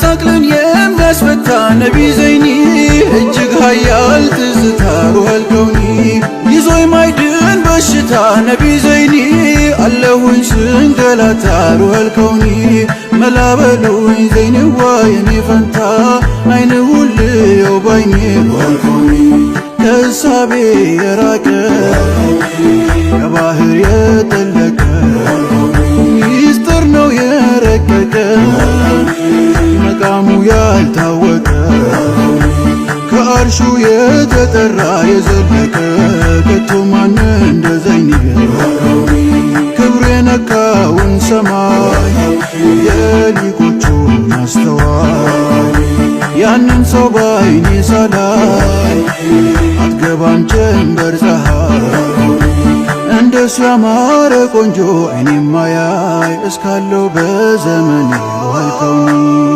መሳቅልን የሚያስፈታ ነቢይ ዘይኒ እጅግ ኃያል ትዝታ ሩሐል ከውኒ ይዞ የማይድን በሽታ ነቢይ ዘይኒ አለሁኝ ስንገላታ ሩሐል ከውኒ መላበሉኝ ዘይንዋ የኔ ፈንታ አይንሁን ልየው ባይኔ ሩሐል ከውኒ ከእሳቤ የራቀ ከባህር የጠለቀ ሚስጥር ነው የረቀቀ መቃሙ ያልታወቀ ከአርሹ የተጠራ የዘለቀ ከቶ ማን እንደ ዘይኒ ክብሩ የነካውን ሰማይ የሊቆቹን አስተዋይ ያንን ሰው ባይኔ ሳላይ አትገባም ጀንበር ፀሐይ እንደሱ ያማረ ቆንጆ አይኔ ማያይ እስካለው በዘመኔ ሩሐል ከውኒ